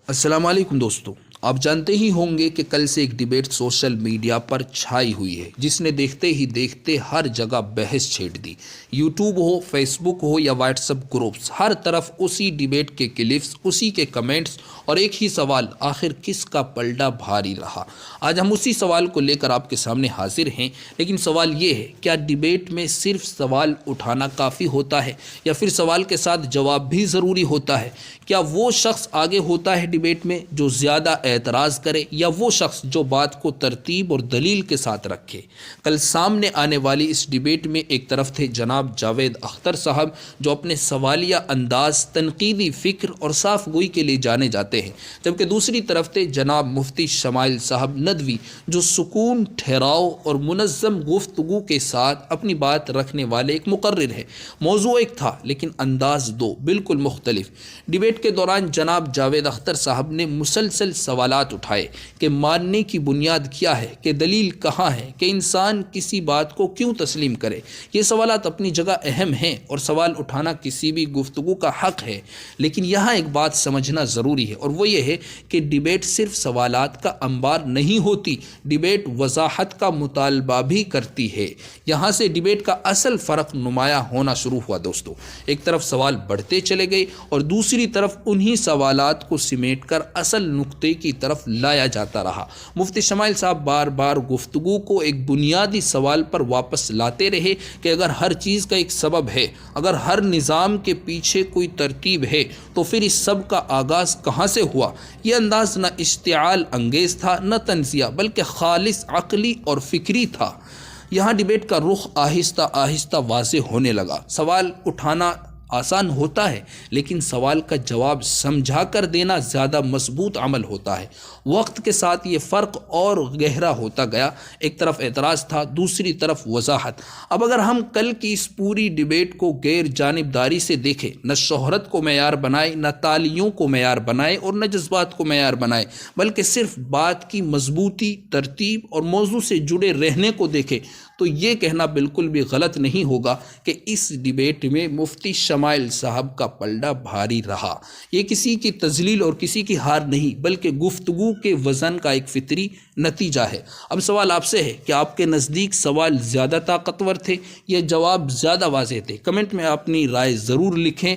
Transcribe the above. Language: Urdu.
السلام علیکم دوستو، آپ جانتے ہی ہوں گے کہ کل سے ایک ڈیبیٹ سوشل میڈیا پر چھائی ہوئی ہے جس نے دیکھتے ہی دیکھتے ہر جگہ بحث چھیڑ دی۔ یوٹیوب ہو، فیس بک ہو یا واٹس ایپ گروپس، ہر طرف اسی ڈیبیٹ کے کلپس، اسی کے کمنٹس اور ایک ہی سوال، آخر کس کا پلڑا بھاری رہا؟ آج ہم اسی سوال کو لے کر آپ کے سامنے حاضر ہیں، لیکن سوال یہ ہے، کیا ڈیبیٹ میں صرف سوال اٹھانا کافی ہوتا ہے یا پھر سوال کے ساتھ جواب بھی ضروری ہوتا ہے؟ کیا وہ شخص آگے ہوتا ہے ڈیبیٹ میں جو زیادہ اعتراض کرے یا وہ شخص جو بات کو ترتیب اور دلیل کے ساتھ رکھے؟ کل سامنے آنے والی اس ڈیبیٹ میں ایک طرف تھے جناب جاوید اختر صاحب جو اپنے سوالیہ انداز، تنقیدی فکر اور صاف گوئی کے لیے جانے جاتے ہیں، جبکہ دوسری طرف تھے جناب مفتی شمائل صاحب ندوی جو سکون، ٹھہراؤ اور منظم گفتگو کے ساتھ اپنی بات رکھنے والے ایک مقرر ہیں۔ موضوع ایک تھا لیکن انداز دو بالکل مختلف۔ ڈیبیٹ کے دوران جناب جاوید اختر صاحب نے مسلسل سوالات اٹھائے کہ ماننے کی بنیاد کیا ہے، کہ دلیل کہاں ہے، کہ انسان کسی بات کو کیوں تسلیم کرے۔ یہ سوالات اپنی جگہ اہم ہیں اور سوال اٹھانا کسی بھی گفتگو کا حق ہے، لیکن یہاں ایک بات سمجھنا ضروری ہے اور وہ یہ ہے کہ ڈیبیٹ صرف سوالات کا انبار نہیں ہوتی، ڈیبیٹ وضاحت کا مطالبہ بھی کرتی ہے۔ یہاں سے ڈیبیٹ کا اصل فرق نمایاں ہونا شروع ہوا دوستو۔ ایک طرف سوال بڑھتے چلے گئے اور دوسری طرف انہی سوالات کو سمیٹ کر اصل نقطے کی طرف لایا جاتا رہا۔ مفتی شمائل صاحب بار بار گفتگو کو ایک بنیادی سوال پر واپس لاتے رہے کہ اگر ہر چیز کا ایک سبب ہے، اگر ہر نظام کے پیچھے کوئی ترتیب ہے تو پھر اس سب کا آغاز کہاں سے ہوا؟ یہ انداز نہ اشتعال انگیز تھا، نہ تنزیہ، بلکہ خالص عقلی اور فکری تھا۔ یہاں ڈیبیٹ کا رخ آہستہ آہستہ واضح ہونے لگا۔ سوال اٹھانا آسان ہوتا ہے لیکن سوال کا جواب سمجھا کر دینا زیادہ مضبوط عمل ہوتا ہے۔ وقت کے ساتھ یہ فرق اور گہرا ہوتا گیا، ایک طرف اعتراض تھا، دوسری طرف وضاحت۔ اب اگر ہم کل کی اس پوری ڈیبیٹ کو غیر جانبداری سے دیکھیں، نہ شہرت کو معیار بنائے، نہ تالیوں کو معیار بنائے اور نہ جذبات کو معیار بنائے، بلکہ صرف بات کی مضبوطی، ترتیب اور موضوع سے جڑے رہنے کو دیکھے، تو یہ کہنا بالکل بھی غلط نہیں ہوگا کہ اس ڈیبیٹ میں مفتی شمائل صاحب کا پلڑا بھاری رہا۔ یہ کسی کی تذلیل اور کسی کی ہار نہیں، بلکہ گفتگو کے وزن کا ایک فطری نتیجہ ہے۔ اب سوال آپ سے ہے کہ آپ کے نزدیک سوال زیادہ طاقتور تھے یا جواب زیادہ واضح تھے؟ کمنٹ میں اپنی رائے ضرور لکھیں۔